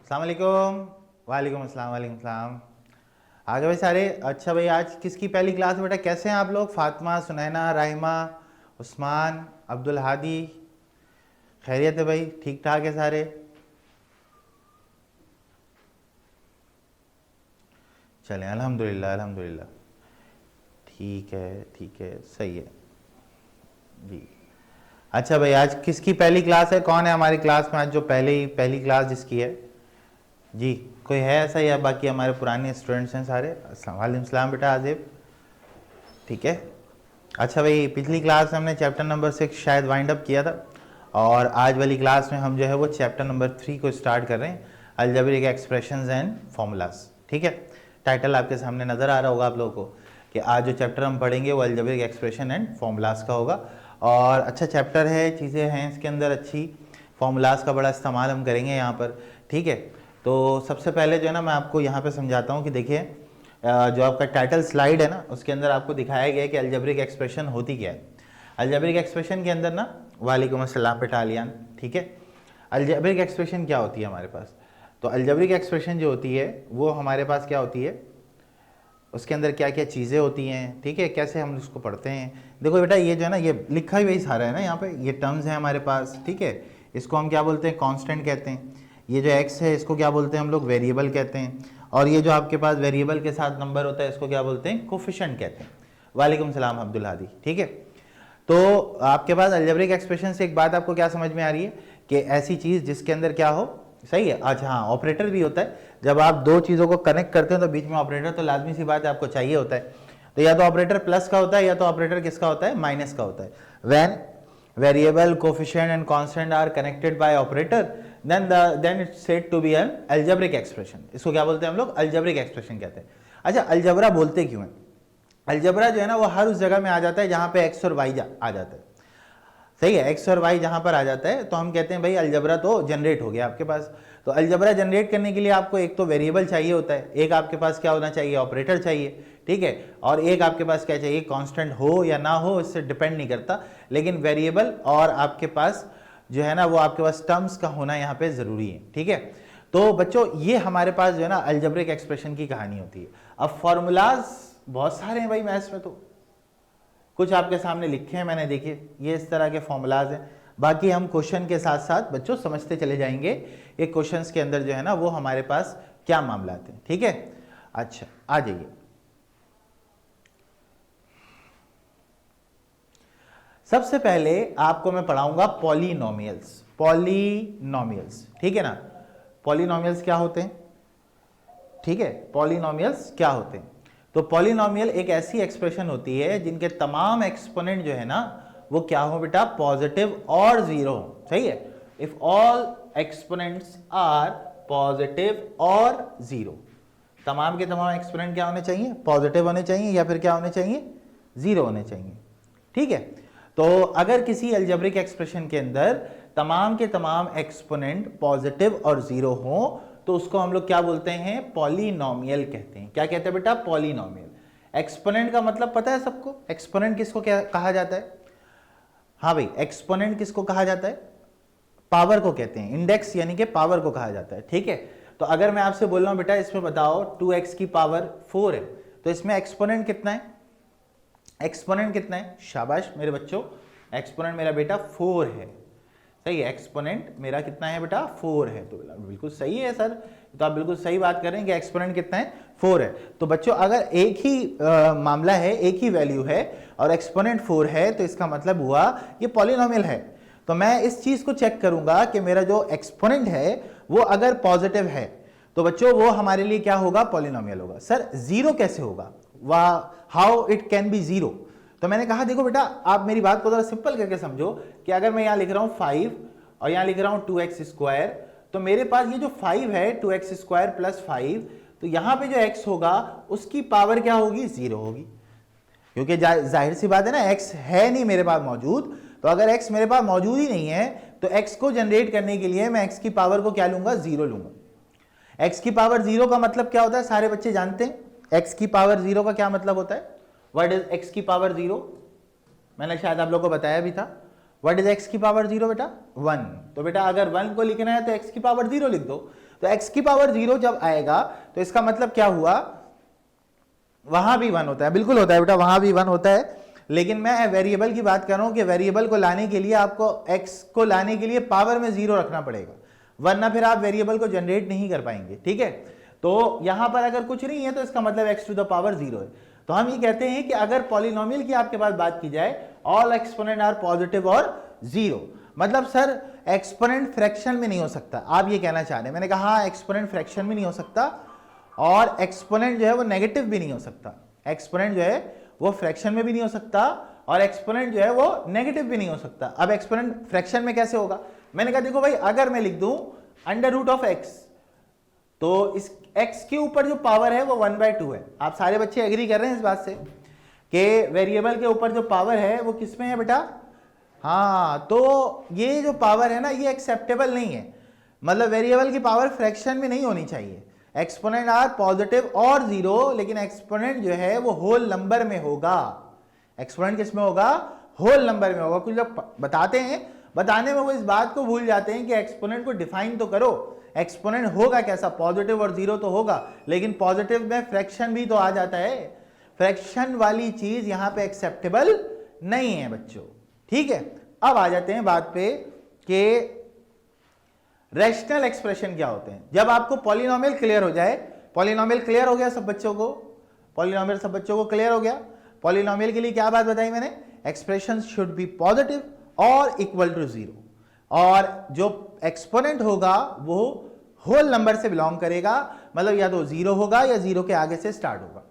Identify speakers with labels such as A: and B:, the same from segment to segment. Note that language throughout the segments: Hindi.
A: अस्सलाम वालेकुम। वालेकुम अस्सलाम, वालेकुम अस्सलाम। आगे भाई सारे। अच्छा भाई, आज किसकी पहली क्लास है बेटा? कैसे हैं आप लोग? फातिमा, सुनैना, राहिमा, उस्मान, अब्दुल हादी। खैरियत है भाई? ठीक ठाक है सारे? चलें, अल्हम्दुलिल्लाह अल्हम्दुलिल्लाह। ठीक है, सही है जी। अच्छा भाई, आज किसकी पहली क्लास है? कौन है हमारी क्लास में आज जो पहली क्लास जिसकी है जी? कोई है ऐसा, या बाकी हमारे पुराने स्टूडेंट्स हैं सारे? अस्सलाम वालेकुम सलाम बेटा आजिब। ठीक है। अच्छा भाई, पिछली क्लास में हमने चैप्टर नंबर 6 शायद वाइंड अप किया था, और आज वाली क्लास में हम जो है वो चैप्टर नंबर 3 को स्टार्ट कर रहे हैं, अलजेब्रिक एक्सप्रेशंस एंड फॉर्मूलाज। ठीक है। टाइटल आपके सामने नज़र आ रहा होगा आप लोगों को कि आज जो चैप्टर हम पढ़ेंगे वो अलजेब्रिक एक्सप्रेशन एंड फॉर्मूलाज का होगा। और अच्छा चैप्टर है, चीज़ें हैं इसके अंदर अच्छी, फॉर्मूलाज का बड़ा इस्तेमाल हम करेंगे यहाँ पर। ठीक है। तो सबसे पहले जो है ना, मैं आपको यहाँ पर समझाता हूँ कि देखिए, जो आपका टाइटल स्लाइड है ना, उसके अंदर आपको दिखाया गया है कि अलजेब्रिक एक्सप्रेशन होती क्या है। अलजेब्रिक एक्सप्रेशन के अंदर ना, वालेकुम अस्सलाम बेटा आलियान। ठीक है। अलजेब्रिक एक्सप्रेशन क्या होती है हमारे पास? तो अलजेब्रिक एक्सप्रेशन जो होती है वो हमारे पास क्या होती है, उसके अंदर क्या क्या चीज़ें होती हैं, ठीक है, कैसे हम उसको पढ़ते हैं। देखो बेटा, ये जो है ना, ये लिखा ही वही सारा है ना, यहाँ पे ये टर्म्स हैं हमारे पास। ठीक है। इसको हम क्या बोलते हैं? कांस्टेंट कहते हैं। ये जो एक्स है इसको क्या बोलते हैं हम लोग? वेरिएबल कहते हैं। और ये जो आपके पास वेरिएबल के साथ नंबर होता है इसको क्या बोलते हैं? कोफिशिएंट कहते हैं। वालेकुम सलाम अब्दुल हादी। ठीक है। तो आपके पास अलजेब्रिक एक्सप्रेशन से एक बात आपको क्या समझ में आ रही है कि ऐसी चीज़ जिसके अंदर क्या हो, सही है। अच्छा हाँ, ऑपरेटर भी होता है। जब आप दो चीज़ों को कनेक्ट करते हो तो बीच में ऑपरेटर तो लाजमी सी बात है आपको चाहिए होता है। तो या तो ऑपरेटर प्लस का होता है, या तो ऑपरेटर किसका होता है? माइनस का होता है। When variable, coefficient and constant are connected by operator, then it's said to be an algebraic expression. इसको क्या बोलते हैं हम लोग? अलजेब्रिक एक्सप्रेशन कहते हैं। अच्छा, अलजबरा बोलते क्यों है? अलजबरा जो है ना वो हर उस जगह में आ जाता है जहां पे एक्स और वाई आ जाता है। सही है। एक्स और वाई जहां पर आ जाता है तो हम कहते हैं भाई अलजबरा तो जनरेट हो गया आपके पास। तो अलजबरा जनरेट करने के लिए आपको एक तो वेरिएबल चाहिए होता है, एक आपके पास क्या होना चाहिए? ऑपरेटर चाहिए। ठीक है। और एक आपके पास क्या चाहिए? कांस्टेंट हो या ना हो इससे डिपेंड नहीं करता, लेकिन वेरिएबल और आपके पास जो है ना वो आपके पास टर्म्स का होना यहाँ पे जरूरी है। ठीक है। तो बच्चों, ये हमारे पास जो है ना अलजेब्रिक एक्सप्रेशन की कहानी होती है। अब फॉर्मूलाज बहुत सारे हैं भाई मैथ्स में, तो कुछ आपके सामने लिखे हैं मैंने, देखिए ये इस तरह के फॉर्मूलाज हैं। बाकी हम क्वेश्चन के साथ साथ बच्चों समझते चले जाएंगे ये क्वेश्चंस के अंदर जो है ना वो हमारे पास क्या मामला आते हैं। ठीक है। अच्छा, आ जाइए। सबसे पहले आपको मैं पढ़ाऊंगा पॉलिनोमियल्स। पॉलिनोमियल्स, ठीक है ना? पॉलिनोमियल्स क्या होते हैं? ठीक है, पॉलिनोमियल्स क्या होते हैं? तो पॉलिनोमियल एक ऐसी एक्सप्रेशन होती है जिनके तमाम एक्सपोनेंट जो है ना वो क्या हो बेटा? पॉजिटिव और जीरो हो। सही है। If all exponents are positive और जीरो, तमाम के तमाम एक्सपोनेंट क्या होने चाहिए? पॉजिटिव होने चाहिए, या फिर क्या होने चाहिए? जीरो होने चाहिए। ठीक है। तो अगर किसी अलजेब्रिक एक्सप्रेशन के अंदर तमाम के तमाम एक्सपोनेंट पॉजिटिव और जीरो हो तो उसको हम लोग क्या बोलते हैं? पॉलिनोमियल कहते हैं। क्या कहते हैं बेटा? पॉलिनोमियल। एक्सपोनेंट का मतलब पता है सबको? एक्सपोनेंट किसको क्या कहा जाता है? हाँ भाई, एक्सपोनेंट किसको कहा जाता है? पावर को कहते हैं। इंडेक्स यानी कि पावर को कहा जाता है। ठीक है। तो अगर मैं आपसे बोल रहा हूं बेटा इसमें बताओ 2x की पावर 4 है, तो इसमें एक्सपोनेंट कितना है? एक्सपोनेंट कितना है? शाबाश मेरे बच्चों, एक्सपोनेंट मेरा बेटा 4 है। सही है। एक्सपोनेंट मेरा कितना है बेटा? 4 है। तो बिल्कुल सही है सर, तो आप बिल्कुल सही बात कर रहे हैं कि एक्सपोनेंट कितना है? 4 है। तो बच्चों अगर एक ही मामला है, एक ही वैल्यू है और एक्सपोनेंट 4 है तो इसका मतलब हुआ ये पॉलिनोमियल है। तो मैं इस चीज को चेक करूंगा कि मेरा जो एक्सपोनेंट है वो अगर पॉजिटिव है तो बच्चों वो हमारे लिए क्या होगा? पॉलिनोमियल होगा। सर जीरो कैसे होगा? वाह, how it can be zero? तो मैंने कहा देखो बेटा, आप मेरी बात को जरा सिंपल करके समझो कि अगर मैं यहां लिख रहा हूं 5 और यहां लिख रहा हूं 2x स्क्वायर, तो मेरे पास ये जो 5 है 2x स्क्वायर प्लस 5, तो यहां पे जो x होगा उसकी पावर क्या होगी? जीरो होगी, क्योंकि जाहिर सी बात है ना, x है नहीं मेरे पास मौजूद। तो अगर x मेरे पास मौजूद ही नहीं है तो x को जनरेट करने के लिए मैं x की पावर को क्या लूंगा? जीरो लूंगा। x की पावर जीरो का मतलब क्या होता है? सारे बच्चे जानते हैं x की पावर जीरो का क्या मतलब होता है? व्हाट इज x की पावर जीरो? मैंने शायद आप लोगों को बताया भी था। व्हाट इज x की पावर जीरो बेटा? 1। तो बेटा अगर 1 को लिखना है तो x की पावर जीरो लिख दो। तो x की पावर 0 जब आएगा तो इसका मतलब क्या हुआ, वहां भी 1 होता है, बिल्कुल होता है बेटा, वहां भी 1 होता है, लेकिन मैं वेरिएबल की बात कर रहा हूं कि वेरिएबल को लाने के लिए आपको x को लाने के लिए पावर में 0 रखना पड़ेगा, वरना फिर आप वेरिएबल को जनरेट नहीं कर पाएंगे, ठीक है। तो यहां पर अगर कुछ नहीं है तो इसका मतलब x टू द पावर 0 है। तो हम ये कहते हैं कि अगर पॉलिनोमियल की आपके पास बात की जाए, ऑल एक्सपोनेंट आर पॉजिटिव और 0, मतलब सर एक्सपोनेंट फ्रैक्शन में नहीं हो सकता, आप ये कहना चाह रहे हैं। मैंने कहा हाँ, एक्सपोनेंट फ्रैक्शन में नहीं हो सकता और एक्सपोनेंट जो है वो नेगेटिव भी नहीं हो सकता, एक्सपोनेंट जो है वो फ्रैक्शन में भी नहीं हो सकता और एक्सपोनेंट जो है वो नेगेटिव भी नहीं हो सकता। अब एक्सपोनेंट फ्रैक्शन में कैसे होगा, मैंने कहा देखो भाई, अगर मैं लिख दूं अंडर रूट ऑफ x, तो इस x के ऊपर जो पावर है वो 1/2 है। आप सारे बच्चे एग्री कर रहे हैं इस बात से कि वेरिएबल के ऊपर जो पावर है वो किस में है बेटा, हाँ, तो ये जो पावर है ना ये एक्सेप्टेबल नहीं है, मतलब वेरिएबल की पावर फ्रैक्शन में नहीं होनी चाहिए। एक्सपोनेंट आर पॉजिटिव और 0, लेकिन एक्सपोनेंट जो है वो होल नंबर में होगा। एक्सपोनेंट किस में होगा, होल नंबर में होगा। कुछ लोग बताते हैं, बताने में वो इस बात को भूल जाते हैं कि एक्सपोनेंट को डिफाइन तो करो, एक्सपोनेंट होगा कैसा, पॉजिटिव और 0 तो होगा, लेकिन पॉजिटिव में फ्रैक्शन भी तो आ जाता है, फ्रैक्शन वाली चीज यहां पे एक्सेप्टेबल नहीं है बच्चों, ठीक है। अब आ जाते हैं बात पे कि रैशनल एक्सप्रेशन क्या होते हैं। जब आपको पॉलिनोमियल क्लियर हो जाए, पॉलिनोमियल क्लियर हो गया सब बच्चों को, पॉलिनोमियल सब बच्चों को क्लियर हो गया। पॉलिनोमियल के लिए क्या बात बताई मैंने, एक्सप्रेशन शुड बी पॉजिटिव और इक्वल टू 0, और जो एक्सपोनेंट होगा वो होल नंबर से बिलोंग करेगा, मतलब या तो 0 होगा या 0 के आगे से स्टार्ट होगा।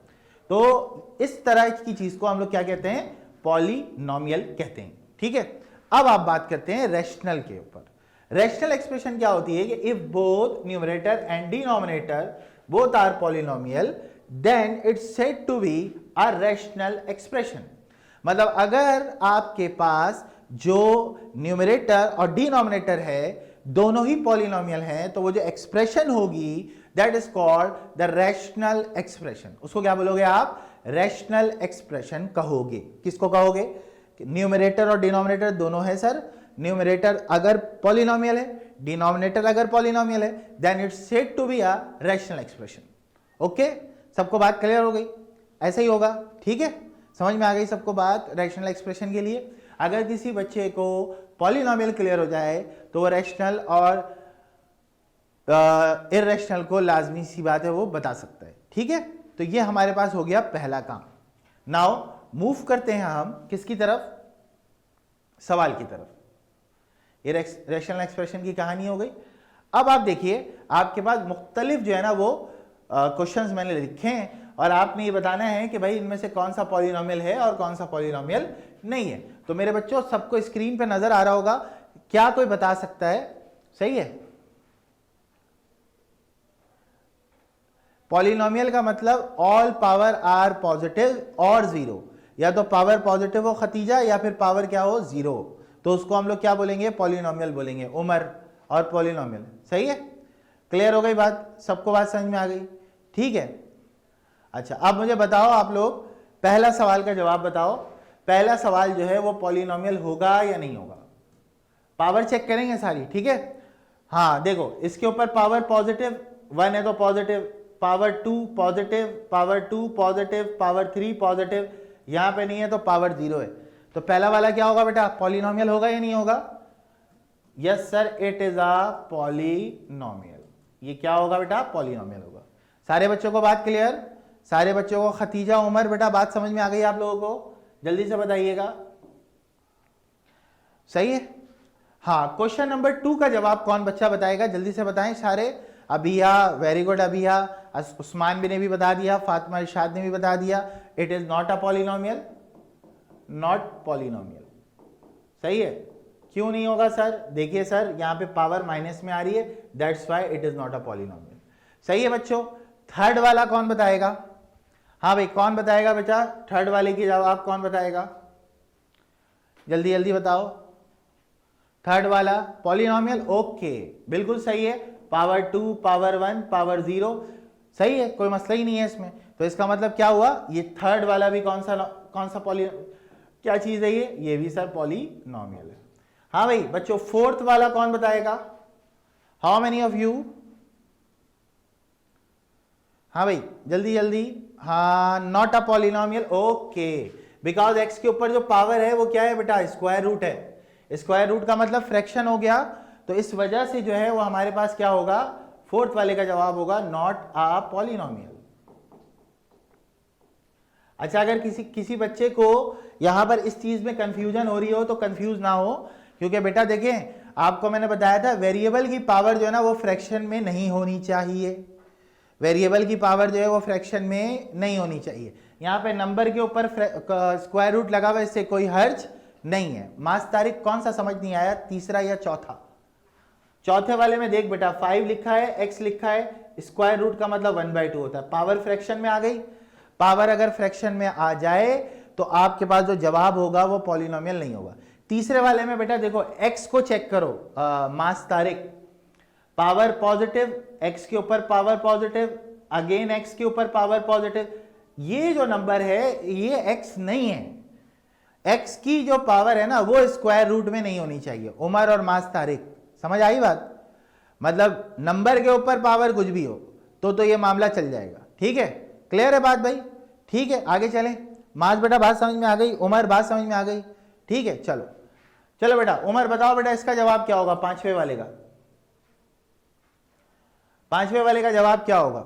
A: तो इस तरह की चीज को हम लोग क्या कहते हैं, पॉलिनोमियल कहते हैं, ठीक है। अब आप बात करते हैं रैशनल के ऊपर। रैशनल एक्सप्रेशन क्या होती है कि if both numerator and denominator both are polynomial then it's said to be a rational expression. मतलब अगर आपके पास जो न्यूमरेटर और डिनोमिनेटर है दोनों ही पॉलिनोमियल हैं, तो वो जो एक्सप्रेशन होगी that is called the rational expression. उसको क्या बोलोगे आप, रैशनल एक्सप्रेशन कहोगे। किसको कहोगे, न्यूमरेटर और डिनोमिनेटर दोनों है सर, न्यूमरेटर अगर पॉलिनोमियल है, डिनोमिनेटर अगर पॉलिनोमियल है, then it's said to be a rational expression. Okay, सबको बात क्लियर हो गई, ऐसा ही होगा, ठीक है, समझ में आ गई सबको बात रैशनल एक्सप्रेशन के लिए। अगर किसी बच्चे को पॉलिनोमियल क्लियर हो जाए तो वो रैशनल और इररेशनल को लाजमी सी बात है वो बता सकता है, ठीक है। तो ये हमारे पास हो गया पहला काम। नाउ मूव करते हैं हम किसकी तरफ, सवाल की तरफ। ये रैशनल एक्सप्रेशन की कहानी हो गई। अब आप देखिए आपके पास मुख्तलिफ जो है ना वो क्वेश्चंस मैंने लिखे हैं और आपने ये बताना है कि भाई इनमें से कौन सा पॉलिनोमियल है और कौन सा पॉलिनोमियल नहीं है। तो मेरे बच्चों सबको स्क्रीन पे नजर आ रहा होगा, क्या कोई बता सकता है, सही है। पॉलिनोमियल का मतलब ऑल पावर आर पॉजिटिव और 0, या तो पावर पॉजिटिव हो खतीजा या फिर पावर क्या हो 0, तो उसको हम लोग क्या बोलेंगे, पॉलिनोमियल बोलेंगे। उमर और पॉलिनोमियल, सही है, क्लियर हो गई बात, सबको बात समझ में आ गई, ठीक है। अच्छा अब मुझे बताओ आप लोग, पहला सवाल का जवाब बताओ। पहला सवाल जो है वो पॉलिनोमियल होगा या नहीं होगा, पावर चेक करेंगे सारी, ठीक है। हाँ देखो इसके ऊपर पावर पॉजिटिव 1 है तो positive, power 2 positive, power 2 positive, power 3 positive, यहां पे नहीं है तो पावर 0 है। तो पहला वाला क्या होगा बेटा, पॉलिनोमियल होगा या नहीं होगा, yes sir it is a polynomial. ये क्या होगा बेटा, पॉलिनोमियल होगा। सारे बच्चों को बात क्लियर, सारे बच्चों को, खतीजा उमर बेटा बात समझ में आ गई आप लोगों को, जल्दी से बताइएगा, सही है। हाँ क्वेश्चन नंबर 2 का जवाब कौन बच्चा बताएगा, जल्दी से बताएं सारे। अभिया, वेरी गुड अभिया, उस्मान भी ने भी बता दिया, फातिमा इरशाद ने भी बता दिया, it is not a polynomial, not polynomial, सही है। क्यों नहीं होगा सर, देखिए सर यहाँ पे पावर माइनस में आ रही है, that's why it is not a polynomial, सही है बच्चों। थर्ड वाला कौन बताएगा, हाँ भाई कौन बताएगा बेटा, थर्ड वाले की जवाब कौन बताएगा, जल्दी जल्दी बताओ। थर्ड वाला पॉलिनोमियल, ओके बिल्कुल सही है, पावर 2 पावर 1 पावर 0, सही है, कोई मसला ही नहीं है इसमें। तो इसका मतलब क्या हुआ, ये थर्ड वाला भी कौन सा पॉली क्या चीज है, ये भी सर पॉलिनोमियल है। हाँ भाई बच्चों फोर्थ वाला कौन बताएगा, हाउ मेनी ऑफ यू, हाँ भाई जल्दी जल्दी, हाँ not a polynomial, okay, because x के ऊपर जो पावर है वो क्या है बेटा, स्क्वायर रूट है। स्क्वायर रूट का मतलब फ्रैक्शन हो गया, तो इस वजह से जो है वो हमारे पास क्या होगा, फोर्थ वाले का जवाब होगा नॉट अ पॉलिनोमियल। अच्छा, अगर किसी बच्चे को यहां पर इस चीज में कंफ्यूजन हो रही हो तो कंफ्यूज ना हो, क्योंकि बेटा देखें आपको मैंने बताया था वेरिएबल की पावर जो है ना वो फ्रैक्शन में नहीं होनी चाहिए। वेरिएबल की पावर जो है वो फ्रैक्शन में नहीं होनी चाहिए। यहां पे नंबर के ऊपर स्क्वायर रूट लगा हुआ, इससे कोई हर्ज नहीं है। मास तारीख कौन सा समझ नहीं आया, तीसरा या चौथा? चौथे वाले में देख बेटा 5 लिखा है, x लिखा है, स्क्वायर रूट का मतलब 1/2 होता है। पावर फ्रैक्शन में आ गई, पावर अगर फ्रैक्शन में आ जाए तो आपके पास जो जवाब होगा वो पॉलिनोमियल नहीं होगा। तीसरे वाले में बेटा देखो x को चेक करो, मास तारीख, पावर पॉजिटिव, x के ऊपर पावर पॉजिटिव, अगेन x के ऊपर पावर पॉजिटिव, ये जो नंबर है ये x नहीं है। x की जो पावर है ना वो स्क्वायर रूट में नहीं होनी चाहिए। उमर और मास तारीख, समझ आई बात? मतलब नंबर के ऊपर पावर कुछ भी हो तो ये मामला चल जाएगा। ठीक है, क्लियर है बात भाई? ठीक है, आगे चलें। मास बेटा बात समझ में आ गई, उमर बात समझ में आ गई। ठीक है, चलो चलो बेटा, उमर बताओ बेटा इसका जवाब क्या होगा, पांचवें वाले का, पांचवें वाले का जवाब क्या होगा?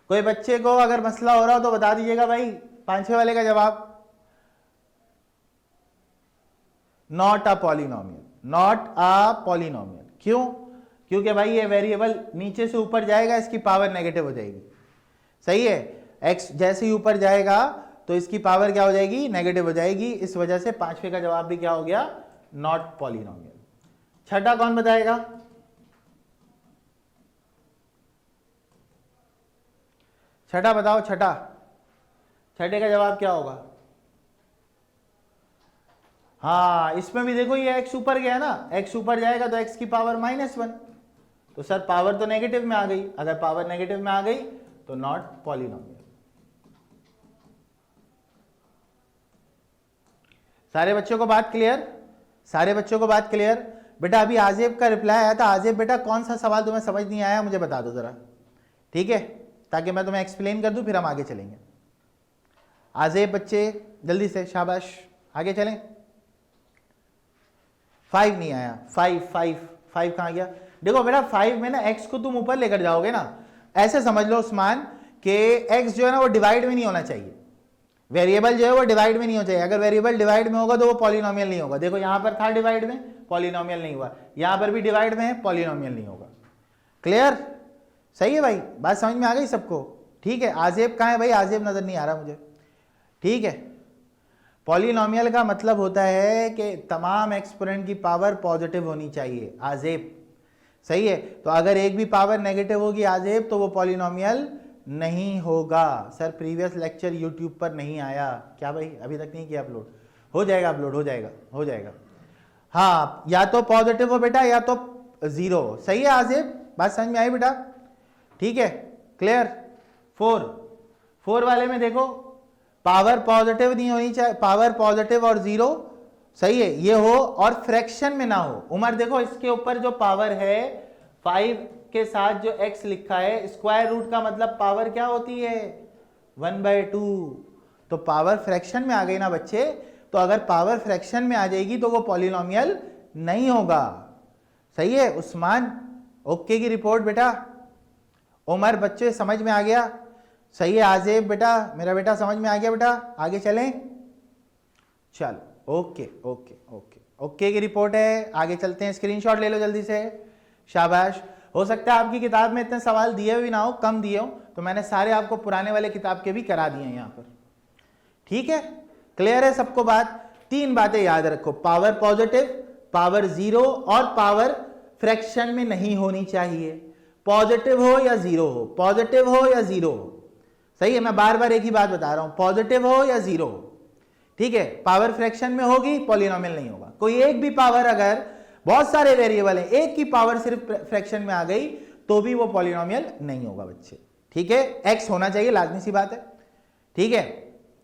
A: कोई बच्चे को अगर मसला हो रहा हो तो बता दीजिएगा भाई, पांचवें वाले का जवाब not a polynomial, not a polynomial. क्यों? क्योंकि भाई ये वेरिएबल नीचे से ऊपर जाएगा इसकी पावर नेगेटिव हो जाएगी। सही है, x जैसे ही ऊपर जाएगा तो इसकी पावर क्या हो जाएगी, नेगेटिव हो जाएगी। इस वजह से पांचवे का जवाब भी क्या हो गया, नॉट पॉलिनोमियल। छठा कौन बताएगा? छठा बताओ, छठा, छठे का जवाब क्या होगा? हाँ इसमें भी देखो ये x ऊपर गया ना, x ऊपर जाएगा तो x की पावर -1, तो सर पावर तो नेगेटिव में आ गई। अगर पावर नेगेटिव में आ गई तो नॉट पॉलिनोमियल। सारे बच्चों को बात क्लियर? सारे बच्चों को बात क्लियर? बेटा अभी आजेब का रिप्लाई आया था। आजेब बेटा कौन सा सवाल तुम्हें समझ नहीं आया मुझे बता दो जरा, ठीक है, ताकि मैं तुम्हें एक्सप्लेन कर दूं, फिर हम आगे चलेंगे। आजेब बच्चे जल्दी से, शाबाश, आगे चलें। 5 नहीं आया, 5 कहां गया? देखो बेटा 5 में ना x को तुम ऊपर लेकर जाओगे ना, ऐसे समझ लो उस्मान कि x जो है ना वो डिवाइड में नहीं होना चाहिए। वेरिएबल जो है वो डिवाइड में नहीं होना चाहिए। अगर वेरिएबल डिवाइड में होगा तो वो पॉलिनोमियल नहीं होगा। देखो यहां पर था डिवाइड में, पॉलिनोमियल नहीं हुआ, यहां पर भी डिवाइड में है, पॉलिनोमियल नहीं होगा। क्लियर? सही है भाई, बात समझ में आ गई सबको? ठीक है, आजेब कहां है भाई? आजेब नजर नहीं आ रहा मुझे। ठीक है, पॉलिनोमियल का मतलब होता है कि तमाम एक्सपोनेंट की पावर पॉजिटिव होनी चाहिए। आजेब सही है, तो अगर एक भी पावर नेगेटिव होगी आजेब तो वो पॉलिनोमियल नहीं होगा। सर प्रीवियस लेक्चर यूट्यूब पर नहीं आया क्या भाई? अभी तक नहीं किया अपलोड? हो जाएगा अपलोड, हो जाएगा, हो जाएगा। हाँ, या तो पॉजिटिव हो बेटा या तो जीरो हो। सही है आजेब, बात समझ में आई बेटा? ठीक है, क्लियर? 4 वाले में देखो पावर पॉजिटिव नहीं होनी चाहिए, पावर पॉजिटिव और जीरो, सही है, ये हो और फ्रैक्शन में ना हो। उमर देखो इसके ऊपर जो पावर है 5 के साथ जो x लिखा है, स्क्वायर रूट का मतलब पावर क्या होती है, 1/2। तो पावर फ्रैक्शन में आ गई ना बच्चे, तो अगर पावर फ्रैक्शन में आ जाएगी तो वो पॉलिनोमियल नहीं होगा। सही है उस्मान, ओके की रिपोर्ट बेटा। उमर बच्चे समझ में आ गया? सही है आजेब बेटा, मेरा बेटा समझ में आ गया बेटा? आगे चलें, चलो ओके ओके ओके ओके की रिपोर्ट है। आगे चलते हैं, स्क्रीनशॉट ले लो जल्दी से, शाबाश। हो सकता है आपकी किताब में इतने सवाल दिए भी ना हो, कम दिए हो, तो मैंने सारे आपको पुराने वाले किताब के भी करा दिए हैं यहाँ पर। ठीक है, क्लियर है सबको बात? 3 बातें याद रखो, पावर पॉजिटिव, पावर जीरो और पावर फ्रैक्शन में नहीं होनी चाहिए। पॉजिटिव हो या जीरो हो, पॉजिटिव हो या जीरो हो। सही है, मैं बार बार एक ही बात बता रहा हूं, पॉजिटिव हो या जीरो हो। ठीक है, पावर फ्रैक्शन में होगी, पॉलिनोमियल नहीं होगा। कोई एक भी पावर, अगर बहुत सारे वेरिएबल हैं, एक की पावर सिर्फ फ्रैक्शन में आ गई तो भी वो पॉलिनोमियल नहीं होगा बच्चे। ठीक है, एक्स होना चाहिए, लाजमी सी बात है। ठीक है,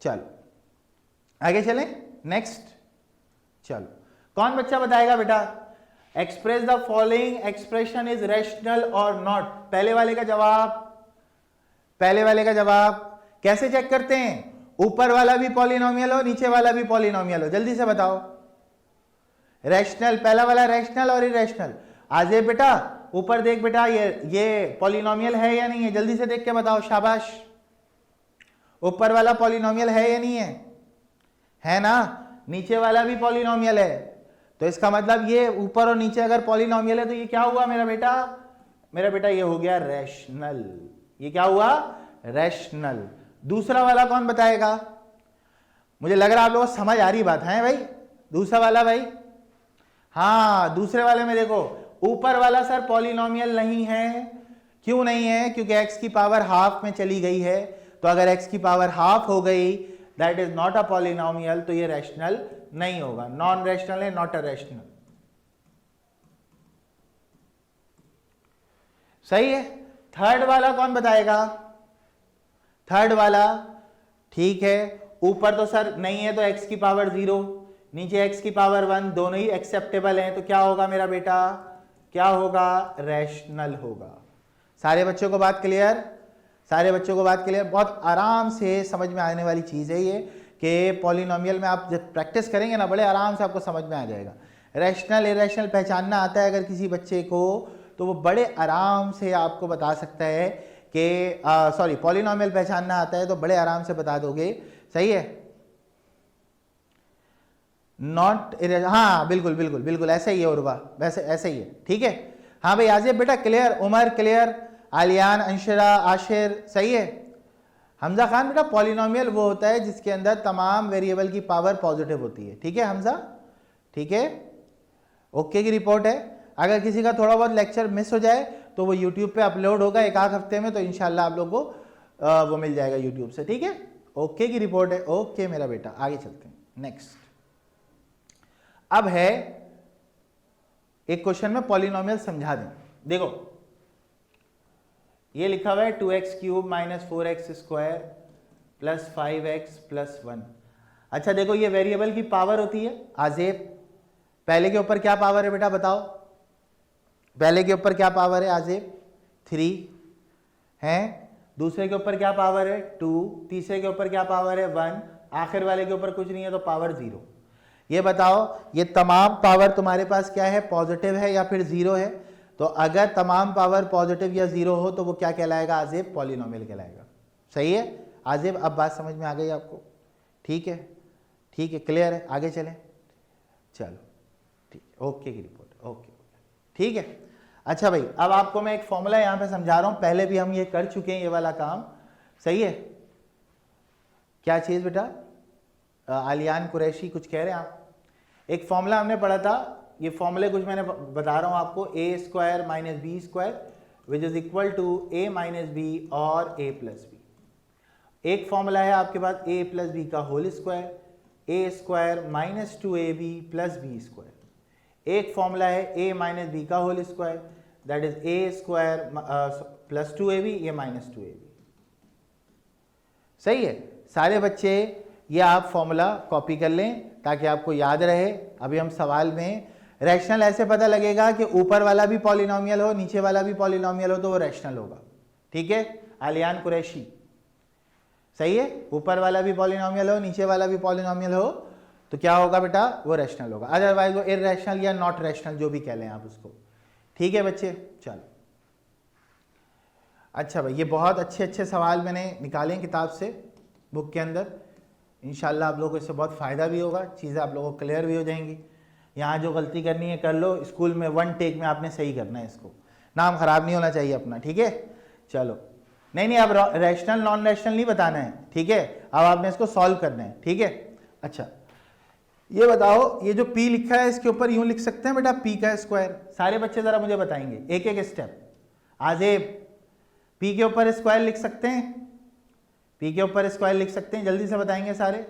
A: चलो आगे चलें, नेक्स्ट। चलो कौन बच्चा बताएगा बेटा, express the following expression is rational और नॉट। पहले वाले का जवाब, पहले वाले का जवाब कैसे चेक करते हैं? ऊपर वाला भी पॉलिनोमियल हो, नीचे वाला भी पॉलिनोमियल हो, जल्दी से बताओ। रैशनल, पहला वाला रैशनल और इरेशनल। आजे बेटा ऊपर देख बेटा, ये पॉलिनोमियल है या नहीं है, जल्दी से देख के बताओ, शाबाश। ऊपर वाला पॉलिनोमियल है या नहीं है ना? नीचे वाला भी पॉलिनोमियल है, तो इसका मतलब ये ऊपर और नीचे अगर पॉलिनोमियल है तो ये क्या हुआ मेरा बेटा? मेरा बेटा ये हो गया रैशनल। ये क्या हुआ? रैशनल। दूसरा वाला कौन बताएगा? मुझे लग रहा है आप लोगों को समझ आ रही बात है भाई। दूसरा वाला भाई, हाँ दूसरे वाले में देखो, ऊपर वाला सर पॉलिनोमियल नहीं है। क्यों नहीं है? क्योंकि x की पावर हाफ में चली गई है, तो अगर x की पावर हाफ हो गई that is not a polynomial, तो ये रैशनल नहीं होगा, नॉन रैशनल है, नॉट अ रैशनल। सही है। थर्ड वाला कौन बताएगा? थर्ड वाला, ठीक है, ऊपर तो सर नहीं है तो x की पावर 0, नीचे x की पावर 1, दोनों ही एक्सेप्टेबल हैं, तो क्या होगा मेरा बेटा? क्या होगा? रैशनल होगा। सारे बच्चों को बात क्लियर? सारे बच्चों को बात क्लियर? बहुत आराम से समझ में आने वाली चीज है ये, कि पॉलिनोमियल में आप जब प्रैक्टिस करेंगे ना, बड़े आराम से आपको समझ में आ जाएगा। रैशनल इरेशनल पहचानना आता है अगर किसी बच्चे को, तो वो बड़े आराम से आपको बता सकता है कि सॉरी, पॉलिनोमियल पहचानना आता है तो बड़े आराम से बता दोगे। सही है। नॉट, हाँ बिल्कुल बिल्कुल बिल्कुल ऐसा ही है उर्वा, वैसे ऐसे ही है, ठीक है। हाँ भाई आजिब बेटा क्लियर, उमर क्लियर, आलियान, अंशरा, आशिर, सही है। हमजा खान बेटा पॉलिनोमियल वो होता है जिसके अंदर तमाम वेरिएबल की पावर पॉजिटिव होती है, ठीक है हमजा, ठीक है, ओके की रिपोर्ट है। अगर किसी का थोड़ा बहुत लेक्चर मिस हो जाए तो वो यूट्यूब पे अपलोड होगा एक आध हफ्ते में, तो इंशाल्लाह आप लोगों को वो मिल जाएगा यूट्यूब से, ठीक है। ओके की रिपोर्ट है, ओके मेरा बेटा। आगे चलते हैं नेक्स्ट। अब है एक क्वेश्चन में पॉलिनोमियल समझा दें। देखो ये लिखा हुआ है 2x cube minus 4x square plus 5x plus 1। अच्छा देखो ये वेरिएबल की पावर होती है। आजेब पहले के ऊपर क्या पावर है बेटा बताओ? पहले के ऊपर क्या पावर है आजेब? 3 है। दूसरे के ऊपर क्या पावर है? 2। तीसरे के ऊपर क्या पावर है? 1। आखिर वाले के ऊपर कुछ नहीं है तो पावर 0। ये बताओ ये तमाम पावर तुम्हारे पास क्या है? पॉजिटिव है या फिर 0 है? तो अगर तमाम पावर पॉजिटिव या 0 हो तो वो क्या कहलाएगा आजेब? पॉलिनोमियल कहलाएगा। सही है आजेब, अब बात समझ में आ गई आपको? ठीक है, ठीक है, क्लियर है, आगे चलें। चलो ठीक, ओके की रिपोर्ट, ओके, ठीक है। अच्छा भाई अब आपको मैं एक फॉर्मूला यहाँ पे समझा रहा हूँ, पहले भी हम ये कर चुके हैं ये वाला काम। सही है। क्या चीज़ बेटा? आलियान कुरैशी कुछ कह रहे हैं आप? एक फॉर्मूला हमने पढ़ा था, ये फॉर्मूले कुछ मैंने बता रहा हूँ आपको, A square minus B square which is equal to A minus B और ए प्लस बी। एक फॉर्मूला है आपके पास ए प्लस बी का whole square, A square minus 2ab plus B square. एक फॉर्मूला है ए माइनस बी का whole square that is A square plus 2ab, ये माइनस 2ab। सही है। सारे बच्चे ये आप फॉर्मूला कॉपी कर लें ताकि आपको याद रहे। अभी हम सवाल में रैशनल ऐसे पता लगेगा कि ऊपर वाला भी पॉलिनोमियल हो, नीचे वाला भी पॉलिनोमियल हो तो वो रैशनल होगा, ठीक है। आलियान कुरैशी सही है। ऊपर वाला भी पॉलिनोमियल हो, नीचे वाला भी पॉलिनोमियल हो तो क्या होगा बेटा? वो रैशनल होगा। अदरवाइज वो इररैशनल या नॉट रैशनल जो भी कह लें आप उसको, ठीक है बच्चे। चलो अच्छा भाई ये बहुत अच्छे अच्छे सवाल मैंने निकाले हैं किताब से, बुक के अंदर। इंशाल्लाह आप लोगों को इससे बहुत फ़ायदा भी होगा, चीज़ें आप लोगों को क्लियर भी हो जाएंगी। यहाँ जो गलती करनी है कर लो, स्कूल में 1 टेक में आपने सही करना है, इसको नाम ख़राब नहीं होना चाहिए अपना, ठीक है। चलो नहीं अब रैशनल नॉन रैशनल नहीं बताना है, ठीक है। अब आपने इसको सॉल्व करना है, ठीक है। अच्छा ये बताओ ये जो p लिखा है इसके ऊपर यूँ लिख सकते हैं बेटा p का स्क्वायर? सारे बच्चे ज़रा मुझे बताएंगे एक एक स्टेप। आजेब p के ऊपर स्क्वायर लिख सकते हैं? p के ऊपर स्क्वायर लिख सकते हैं? जल्दी से बताएंगे सारे।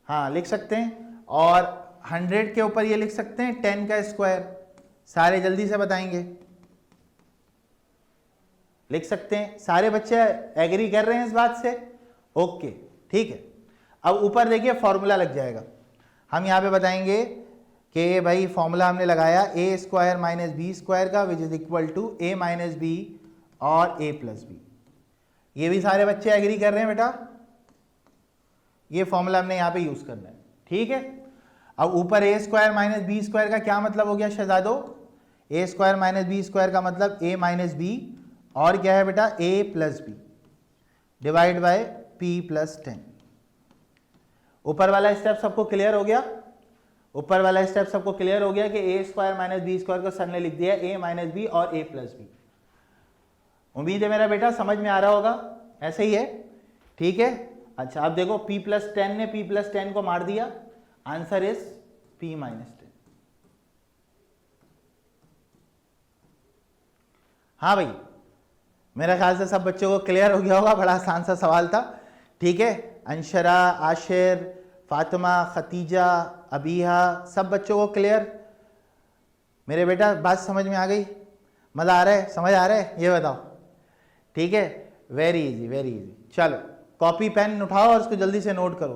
A: हाँ लिख सकते हैं। और 100 के ऊपर ये लिख सकते हैं 10 का स्क्वायर? सारे जल्दी से बताएंगे। लिख सकते हैं? सारे बच्चे एग्री कर रहे हैं इस बात से? ओके ठीक है। अब ऊपर देखिए फॉर्मूला लग जाएगा। हम यहाँ पे बताएंगे कि भाई फॉर्मूला हमने लगाया a square minus B square का which is equal to A minus B और ए प्लस बी। ये भी सारे बच्चे एग्री कर रहे हैं बेटा, ये फॉर्मूला हमने यहाँ पे यूज करना है, ठीक है। अब ऊपर A square minus B square का क्या मतलब हो गया शहजादो? A square minus B square का मतलब ए माइनस बी, और क्या है बेटा A plus B divide by P plus 10। ऊपर वाला स्टेप सबको क्लियर हो गया? ऊपर वाला स्टेप सबको क्लियर हो गया कि ए स्क्वायर माइनस बी स्क्वायर को सर ने लिख दिया ए माइनस बी और ए प्लस बी। उम्मीद है मेरा बेटा समझ में आ रहा होगा, ऐसे ही है, ठीक है। अच्छा अब देखो p प्लस 10 ने p प्लस 10 को मार दिया, आंसर इज p माइनस 10। हाँ भाई, मेरे ख्याल से सब बच्चों को क्लियर हो गया होगा, बड़ा आसान सा सवाल था, ठीक है। अंशरा, आशिर, फातिमा, खतीजा, अबीहा, सब बच्चों को क्लियर? मेरे बेटा बात समझ में आ गई? मज़ा आ रहा है, समझ आ रहा है? ये बताओ, ठीक है। Very easy, very easy. चलो कॉपी पेन उठाओ और इसको जल्दी से नोट करो।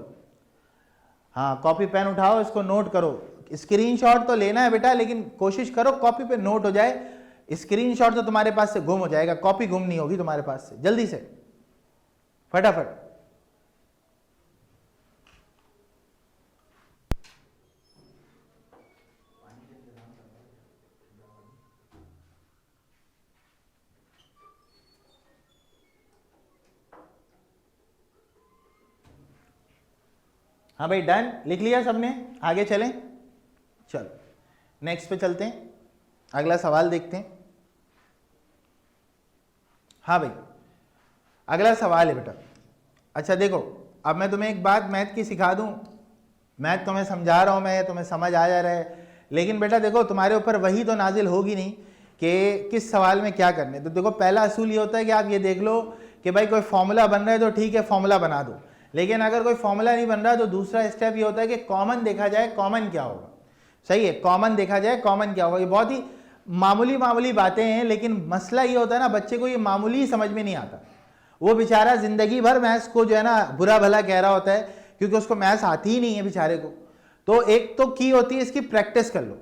A: हाँ कॉपी पेन उठाओ, इसको नोट करो। स्क्रीनशॉट तो लेना है बेटा, लेकिन कोशिश करो कॉपी पे नोट हो जाए। स्क्रीनशॉट तो तुम्हारे पास से गुम हो जाएगा, कॉपी गुम नहीं होगी तुम्हारे पास से। जल्दी से फटाफट। हाँ भाई डन, लिख लिया सबने? आगे चलें? चलो नेक्स्ट पे चलते हैं, अगला सवाल देखते हैं। हाँ भाई अगला सवाल है बेटा। अच्छा देखो, अब मैं तुम्हें एक बात मैथ की सिखा दूं। मैथ तुम्हें समझा रहा हूं मैं, तुम्हें समझ आ जा रहा है, लेकिन बेटा देखो तुम्हारे ऊपर वही तो नाजिल होगी नहीं कि किस सवाल में क्या करने। तो देखो पहला असूल ये होता है कि आप ये देख लो कि भाई कोई फॉर्मूला बन रहा है तो ठीक है फॉर्मूला बना दो, लेकिन अगर कोई फॉर्मूला नहीं बन रहा तो दूसरा स्टेप ये होता है कि कॉमन देखा जाए, कॉमन क्या होगा। सही है, कॉमन देखा जाए, कॉमन क्या होगा। ये बहुत ही मामूली मामूली बातें हैं, लेकिन मसला ये होता है ना, बच्चे को ये मामूली समझ में नहीं आता। वो बेचारा जिंदगी भर मैथ्स को जो है ना बुरा भला कह रहा होता है, क्योंकि उसको मैथ्स आती ही नहीं है बेचारे को। तो एक तो की होती है इसकी प्रैक्टिस कर लो,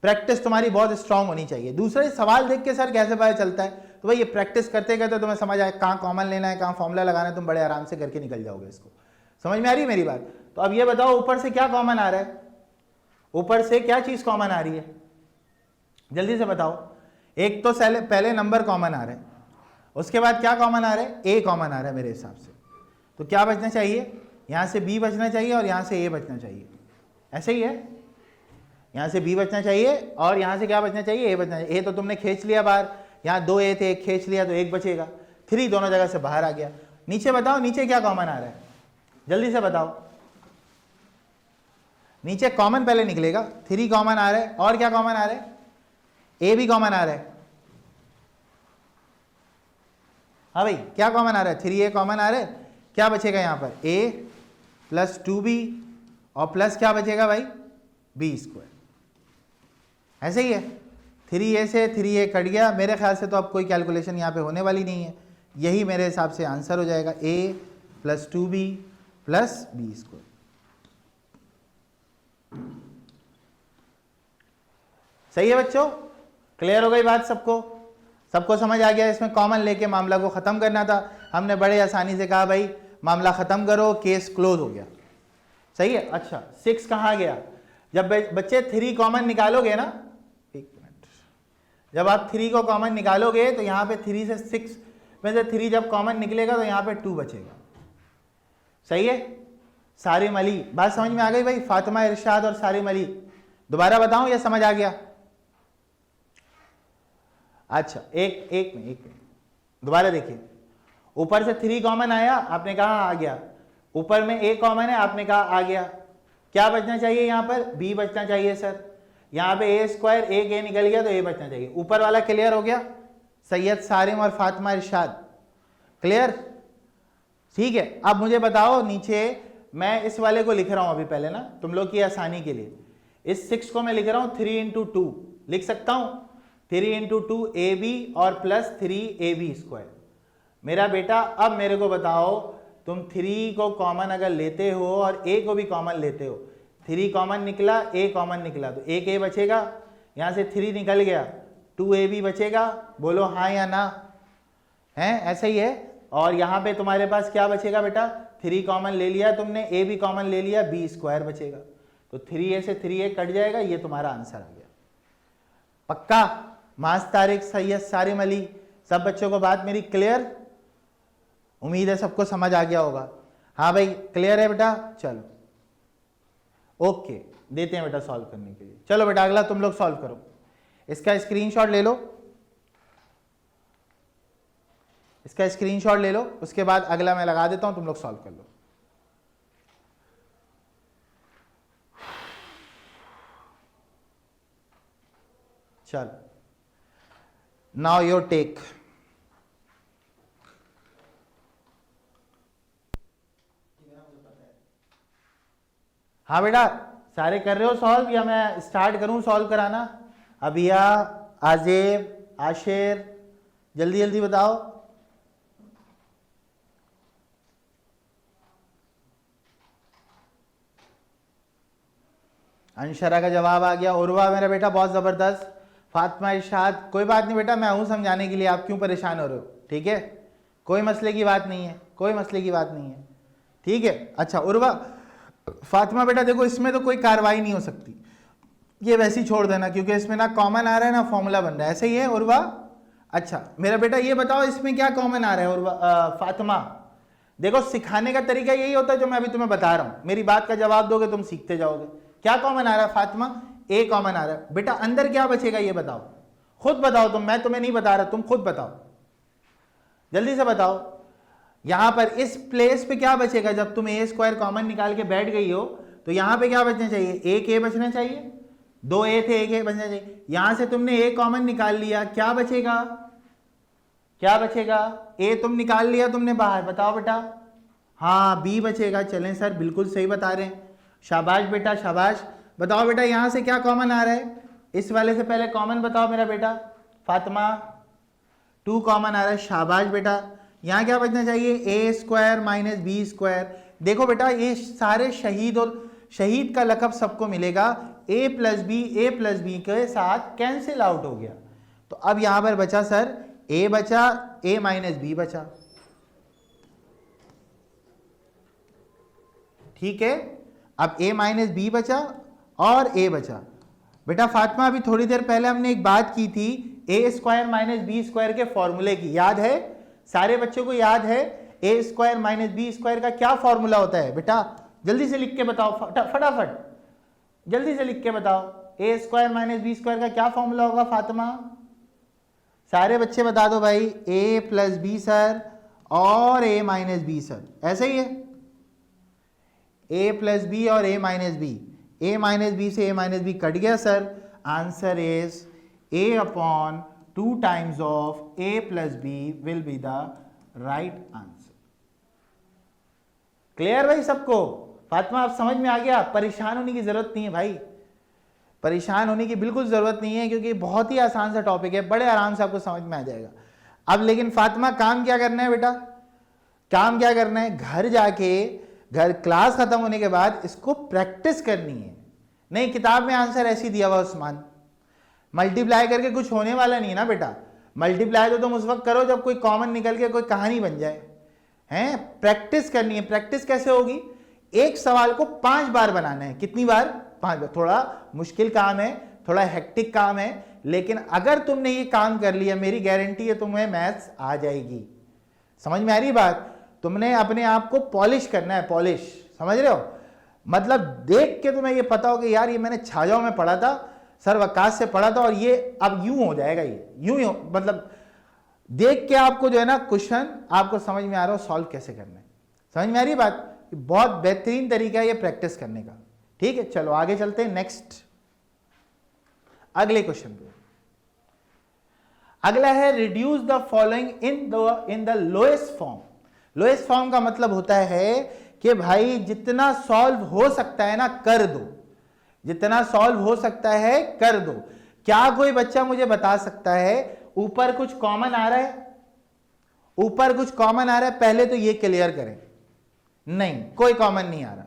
A: प्रैक्टिस तुम्हारी बहुत स्ट्रांग होनी चाहिए। दूसरा सवाल देख के सर कैसे पता चलता है, तो भाई ये प्रैक्टिस करते करते तुम्हें समझ आए कहाँ कॉमन लेना है, कहाँ फॉर्मूला लगाना है, तुम बड़े आराम से करके निकल जाओगे। इसको समझ में आ रही है मेरी बात? तो अब ये बताओ ऊपर से क्या कॉमन आ रहा है, ऊपर से क्या चीज कॉमन आ रही है, जल्दी से बताओ। एक तो पहले नंबर कॉमन आ रहा है, उसके बाद क्या कॉमन आ रहा है, ए कॉमन आ रहा है मेरे हिसाब से। तो क्या बचना चाहिए, यहाँ से बी बचना चाहिए और यहाँ से ए बचना चाहिए, ऐसे ही है। यहाँ से बी बचना चाहिए और यहाँ से क्या बचना चाहिए, ए बचना चाहिए। ए तो तुमने खींच लिया बाहर, यहाँ 2 ए थे, एक खींच लिया तो एक बचेगा। 3 दोनों जगह से बाहर आ गया। नीचे बताओ, नीचे क्या कॉमन आ रहा है, जल्दी से बताओ। नीचे कॉमन पहले निकलेगा, 3 कॉमन आ रहा है, और क्या कॉमन आ रहा है, ए भी कॉमन आ रहा है। हाँ भाई क्या कॉमन आ रहा है, 3a कॉमन आ रहा है। क्या बचेगा यहाँ पर, a प्लस 2b और प्लस क्या बचेगा भाई, b स्क्वायर। ऐसे ही है, 3a से 3a कट गया। मेरे ख्याल से तो अब कोई कैलकुलेशन यहाँ पे होने वाली नहीं है, यही मेरे हिसाब से आंसर हो जाएगा, a plus 2b plus b square. सही है बच्चों, क्लियर हो गई बात सबको? सबको समझ आ गया? इसमें कॉमन लेके मामला को ख़त्म करना था। हमने बड़े आसानी से कहा भाई मामला ख़त्म करो, केस क्लोज हो गया। सही है। अच्छा 6 कहाँ गया, जब बच्चे 3 कॉमन निकालोगे ना, एक मिनट, जब आप 3 को कॉमन निकालोगे तो यहाँ पे 3 से 6 में से 3 जब कॉमन निकलेगा तो यहाँ पे 2 बचेगा। सही है। सारिम अली, बात समझ में आ गई भाई? फातिमा, इरशाद और सारिम अली, दोबारा बताऊं या समझ आ गया? अच्छा एक मिनट दोबारा देखिए। ऊपर से 3 कॉमन आया, आपने कहा आ गया। ऊपर में a कॉमन है, आपने कहा आ गया। क्या बचना चाहिए यहाँ पर, b बचना चाहिए सर। यहाँ पे a स्क्वायर, एक a निकल गया तो a बचना चाहिए। ऊपर वाला क्लियर हो गया? सैयद, सारिम और फातिमा, इरशाद क्लियर? ठीक है। अब मुझे बताओ, नीचे मैं इस वाले को लिख रहा हूं अभी पहले ना, तुम लोग की आसानी के लिए। इस 6 को मैं लिख रहा हूं 3 × 2 लिख सकता हूं, 3 × 2 ab और प्लस 3ab स्क्वायर। मेरा बेटा अब मेरे को बताओ, तुम 3 को कॉमन अगर लेते हो और a को भी कॉमन लेते हो, 3 कॉमन निकला, a कॉमन निकला तो एक a बचेगा। यहाँ से 3 निकल गया, 2ab बचेगा। बोलो हाँ या ना, है ऐसा ही है। और यहां पे तुम्हारे पास क्या बचेगा बेटा, 3 कॉमन ले लिया तुमने, ए भी कॉमन ले लिया, बी स्क्वायर बचेगा, तो 3a से 3a कट जाएगा, ये तुम्हारा आंसर आ गया। पक्का? मास तारिक, सैयद सारिम अली, सब बच्चों को बात मेरी क्लियर? उम्मीद है सबको समझ आ गया होगा। हाँ भाई क्लियर है बेटा? चलो ओके, देते हैं बेटा सॉल्व करने के लिए। चलो बेटा अगला तुम लोग सॉल्व करो, इसका स्क्रीनशॉट ले लो, इसका स्क्रीनशॉट ले लो, उसके बाद अगला मैं लगा देता हूं, तुम लोग सॉल्व कर लो। चल नाउ योर टेक। हाँ बेटा सारे कर रहे हो सॉल्व या मैं स्टार्ट करूं सॉल्व कराना? अबिया, आजेब, आशिर, जल्दी जल्दी बताओ। अंशरा का जवाब आ गया। उर्वा मेरा बेटा बहुत जबरदस्त। फातिमा, इरशाद, कोई बात नहीं बेटा, मैं हूं समझाने के लिए, आप क्यों परेशान हो रहे हो? ठीक है, कोई मसले की बात नहीं है, कोई मसले की बात नहीं है, ठीक है। अच्छा उर्वा, फातिमा बेटा देखो इसमें तो कोई कार्रवाई नहीं हो सकती, ये वैसे ही छोड़ देना, क्योंकि इसमें ना कॉमन आ रहा है ना फॉर्मूला बन रहा है, ऐसे ही है उर्वा? अच्छा मेरा बेटा ये बताओ इसमें क्या कॉमन आ रहा है उर्वा? फातिमा देखो सिखाने का तरीका यही होता है जो मैं अभी तुम्हें बता रहा हूं, मेरी बात का जवाब दोगे तुम सीखते जाओगे। क्या कॉमन आ रहा है फातिमा? ए कॉमन आ रहा है बेटा। अंदर क्या बचेगा ये बताओ, खुद बताओ तुम, मैं तुम्हें नहीं बता रहा, तुम खुद बताओ, जल्दी से बताओ। यहां पर इस प्लेस पे क्या बचेगा? जब तुम ए स्क्वायर कॉमन निकाल के बैठ गई हो तो यहां पे क्या बचना चाहिए? एक ए बचना चाहिए, 2 ए थे, एक ए बचना चाहिए। यहां से तुमने ए कॉमन निकाल लिया, क्या बचेगा? क्या बचेगा? ए तुम निकाल लिया तुमने बाहर, बताओ बेटा। हाँ बी बचेगा। चलें सर बिल्कुल सही बता रहे हैं, शाबाश बेटा शाबाश। बताओ बेटा यहां से क्या कॉमन आ रहा है? इस वाले से पहले कॉमन बताओ मेरा बेटा। फातिमा 2 कॉमन आ रहा है, शाबाश बेटा। यहां क्या बचना चाहिए? ए स्क्वायर माइनस बी स्क्वायर। देखो बेटा ये सारे शहीद और शहीद का लकब सबको मिलेगा, ए प्लस बी के साथ कैंसिल आउट हो गया, तो अब यहां पर बचा सर ए बचा, ए माइनस बी बचा, ठीक है। अब ए माइनस बी बचा और ए बचा। बेटा फातिमा अभी थोड़ी देर पहले हमने एक बात की थी ए स्क्वायर माइनस बी स्क्वायर के फॉर्मूले की, याद है? सारे बच्चों को याद है ए स्क्वायर माइनस बी स्क्वायर का क्या फॉर्मूला होता है? बेटा जल्दी से लिख के बताओ, फटाफट जल्दी से लिख के बताओ। ए स्क्वायर माइनस बी स्क्वायर का क्या फॉर्मूला होगा फातिमा? सारे बच्चे बता दो भाई। ए प्लस बी सर और ए माइनस बी सर, ऐसे ही है, ए प्लस बी और a minus b. A minus b से ए माइनस बी कट गया sir, answer is a upon 2 times of a plus b will be the right answer. Clear भाई सबको? फातिमा आप समझ में आ गया? परेशान होने की जरूरत नहीं है भाई, परेशान होने की बिल्कुल जरूरत नहीं है, क्योंकि बहुत ही आसान सा टॉपिक है, बड़े आराम से आपको समझ में आ जाएगा। अब लेकिन फातिमा काम क्या करना है बेटा? काम क्या करना है? घर जाके, घर क्लास खत्म होने के बाद इसको प्रैक्टिस करनी है। नहीं किताब में आंसर ऐसी दिया हुआ उस्मान, मल्टीप्लाई करके कुछ होने वाला नहीं है ना बेटा। मल्टीप्लाई तो तुम उस वक्त करो जब कोई कॉमन निकल के कोई कहानी बन जाए, हैं? प्रैक्टिस करनी है। प्रैक्टिस कैसे होगी? एक सवाल को 5 बार बनाना है। कितनी बार? 5 बार। थोड़ा मुश्किल काम है, थोड़ा हेक्टिक काम है, लेकिन अगर तुमने ये काम कर लिया मेरी गारंटी है तुम्हें मैथ्स आ जाएगी। समझ में आ रही बात? तुमने अपने आप को पॉलिश करना है, पॉलिश, समझ रहे हो? मतलब देख के तुम्हें ये पता हो कि यार ये मैंने छाजाओं में पढ़ा था, सर वकास से पढ़ा था, और ये अब यूं हो जाएगा, ये यूं ही मतलब देख के आपको जो है ना क्वेश्चन आपको समझ में आ रहा हो सॉल्व कैसे करना है। समझ में आ रही बात? बहुत बेहतरीन तरीका है ये प्रैक्टिस करने का, ठीक है। चलो आगे चलते हैं नेक्स्ट, अगले क्वेश्चन पे। अगला है reduce the following in the lowest form. Lowest form का मतलब होता है कि भाई जितना सॉल्व हो सकता है ना कर दो, जितना सॉल्व हो सकता है कर दो। क्या कोई बच्चा मुझे बता सकता है ऊपर कुछ कॉमन आ रहा है? ऊपर कुछ कॉमन आ रहा है, पहले तो ये क्लियर करें। नहीं कोई कॉमन नहीं आ रहा,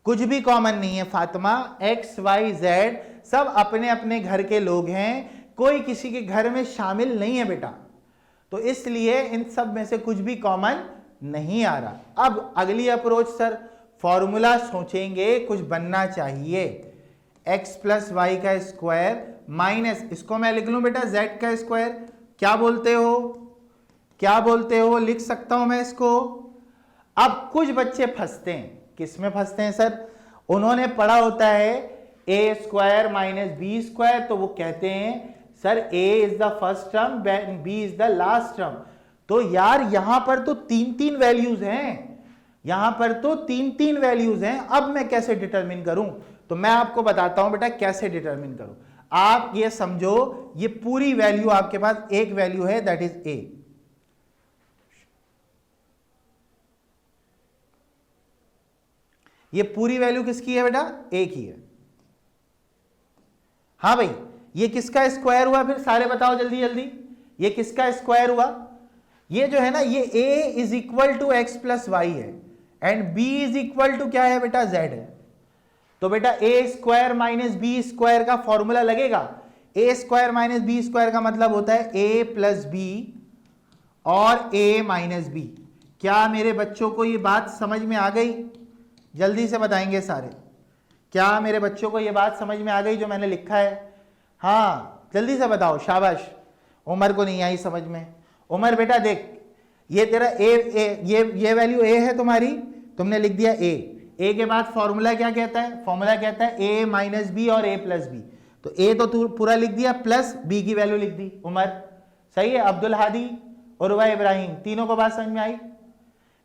A: कुछ भी कॉमन नहीं है फातिमा। एक्स वाई जेड सब अपने अपने घर के लोग हैं, कोई किसी के घर में शामिल नहीं है बेटा, तो इसलिए इन सब में से कुछ भी कॉमन नहीं आ रहा। अब अगली अप्रोच सर, फॉर्मूला सोचेंगे, कुछ बनना चाहिए। x प्लस वाई का स्क्वायर माइनस, इसको मैं लिख लूं बेटा z का स्क्वायर, क्या बोलते हो, क्या बोलते हो, लिख सकता हूं मैं इसको। अब कुछ बच्चे फंसते हैं, किस में फंसते हैं सर, उन्होंने पढ़ा होता है ए स्क्वायर माइनस बी स्क्वायर, तो वो कहते हैं sir a is the first term, b is the last term. तो यार यहां पर तो तीन तीन वैल्यूज हैं, यहां पर तो तीन तीन वैल्यूज हैं, अब मैं कैसे डिटरमिन करूं। तो मैं आपको बताता हूं बेटा कैसे डिटरमिन करूं। आप ये समझो, ये पूरी वैल्यू आपके पास एक वैल्यू है, दैट इज a। ये पूरी वैल्यू किसकी है बेटा, a की है। हाँ भाई, ये किसका स्क्वायर हुआ, फिर सारे बताओ जल्दी जल्दी, ये किसका स्क्वायर हुआ, ये जो है ना, ये a is equal to X plus Y है and b is equal to क्या है बेटा, z है। तो बेटा a square minus B square का फॉर्मूला लगेगा। a square minus B square का मतलब होता है a प्लस बी और a माइनस बी। क्या मेरे बच्चों को ये बात समझ में आ गई, जल्दी से बताएंगे सारे, क्या मेरे बच्चों को ये बात समझ में आ गई जो मैंने लिखा है, हाँ जल्दी से बताओ, शाबाश। उमर को नहीं आई समझ में, उमर बेटा देख, ये तेरा ये वैल्यू a है तुम्हारी, तुमने लिख दिया a के बाद फॉर्मूला क्या कहता है, फॉर्मूला कहता है a माइनस बी और a प्लस बी। तो a तो तू पूरा लिख दिया, प्लस b की वैल्यू लिख दी उमर, सही है। अब्दुल हादी, उर्वा इब्राहिम, तीनों को बात समझ में आई,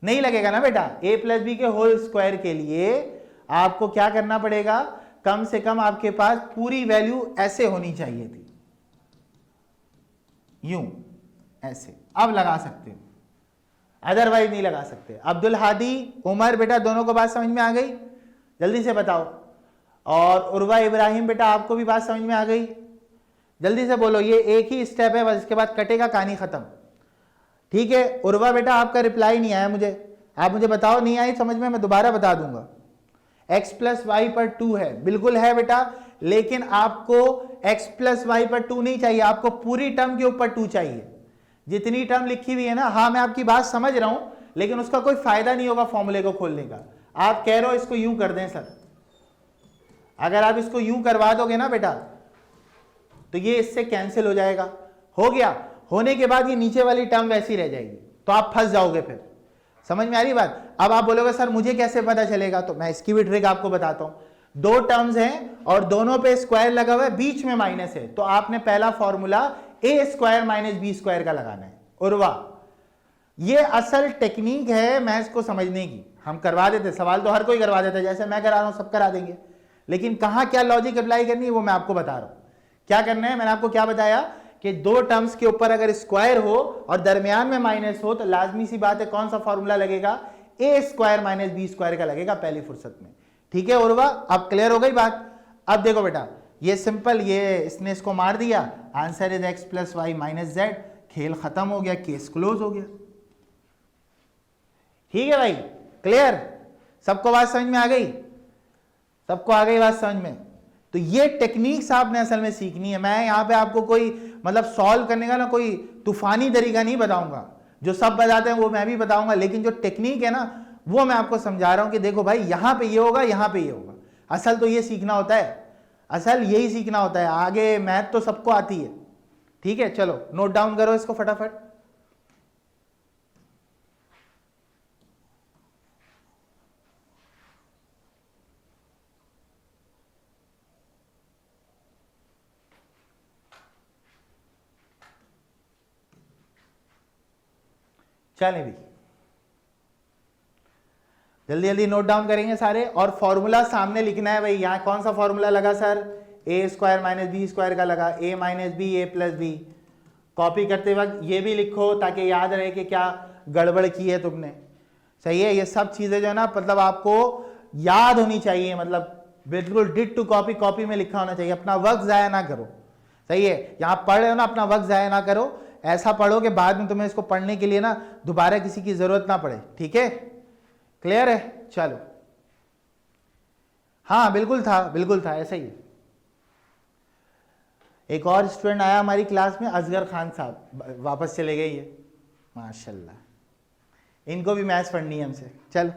A: नहीं लगेगा ना बेटा। a प्लस बी के होल स्क्वायर के लिए आपको क्या करना पड़ेगा, कम से कम आपके पास पूरी वैल्यू ऐसे होनी चाहिए थी, यूं ऐसे, अब लगा सकते हो, अदरवाइज नहीं लगा सकते। अब्दुल हादी, उमर बेटा दोनों को बात समझ में आ गई, जल्दी से बताओ। और उर्वा इब्राहिम बेटा आपको भी बात समझ में आ गई, जल्दी से बोलो। ये एक ही स्टेप है बस, इसके बाद कटेगा, कहानी खत्म, ठीक है। उर्वा बेटा आपका रिप्लाई नहीं आया मुझे, आप मुझे बताओ, नहीं आई समझ में, मैं दोबारा बता दूंगा। x प्लस वाई पर 2 है, बिल्कुल है बेटा, लेकिन आपको x प्लस वाई पर 2 नहीं चाहिए, आपको पूरी टर्म के ऊपर 2 चाहिए, जितनी टर्म लिखी हुई है ना। हाँ मैं आपकी बात समझ रहा हूं, लेकिन उसका कोई फायदा नहीं होगा फॉर्मूले को खोलने का। आप कह रहे हो इसको यूं कर दें सर, अगर आप इसको यूं करवा दोगे ना बेटा, तो ये इससे कैंसिल हो जाएगा, हो गया। होने के बाद ये नीचे वाली टर्म वैसी रह जाएगी, तो आप फंस जाओगे। फिर समझ में आ रही बात। अब आप बोलोगे सर मुझे कैसे पता चलेगा, तो मैं इसकी भी ट्रिक आपको बताता हूं। दो टर्म्स हैं और दोनों पे स्क्वायर लगा हुआ है, बीच में माइनस है, तो आपने पहला formula a square minus B square का लगाना है। उर्वा, ये असल टेक्निक है मैथ्स को समझने की, हम करवा देते, सवाल तो हर कोई करवा देता है, जैसे मैं करा रहा हूं सब करा देंगे, लेकिन कहां क्या लॉजिक अप्लाई करनी है वो मैं आपको बता रहा हूं। क्या करना है, मैंने आपको क्या बताया कि दो टर्म्स के ऊपर अगर स्क्वायर हो और दरमियान में माइनस हो, तो लाजमी सी बात है कौन सा फॉर्मूला लगेगा, a square minus B square का लगेगा पहली फुर्सत में, ठीक है। उर्वा अब क्लियर हो गई बात। अब देखो बेटा, ये सिंपल, ये इसने इसको मार दिया, answer is x plus y minus z, खेल खत्म हो गया, केस क्लोज हो गया, ठीक है भाई, क्लियर। सबको बात समझ में आ गई, सबको आ गई बात समझ में। तो ये टेक्निक्स आपने असल में सीखनी है। मैं यहां पे आपको कोई मतलब सॉल्व करने का ना कोई तूफानी तरीका नहीं बताऊंगा, जो सब बताते हैं वो मैं भी बताऊंगा, लेकिन जो टेक्निक है ना वो मैं आपको समझा रहा हूं कि देखो भाई यहां पे ये होगा, यहां पे ये होगा। असल तो ये सीखना होता है, असल यही सीखना होता है, आगे मैथ तो सबको आती है, ठीक है। चलो नोट डाउन करो इसको फटाफट। चलें भी, जल्दी जल्दी नोट डाउन करेंगे सारे, और फॉर्मूला सामने लिखना है भाई। यहां कौन सा फॉर्मूला लगा sir, a square minus B square का लगा, a minus b a plus b. Copy करते वक्त ये भी लिखो ताकि याद रहे कि क्या गड़बड़ की है तुमने, सही है। ये सब चीजें जो है ना मतलब आपको याद होनी चाहिए, मतलब बिल्कुल डिट टू कॉपी, कॉपी में लिखा होना चाहिए। अपना वक्त जाया ना करो, सही है। यहां पढ़ रहे हो ना, अपना वक्त जाया ना करो, ऐसा पढ़ो कि बाद में तुम्हें इसको पढ़ने के लिए ना दोबारा किसी की जरूरत ना पड़े, ठीक है। क्लियर है, चलो। हाँ बिल्कुल था, बिल्कुल था, ऐसा ही है। एक और स्टूडेंट आया हमारी क्लास में, असगर खान साहब, वापस चले गए ये, माशाल्लाह। इनको भी मैथ्स पढ़नी है हमसे। चलो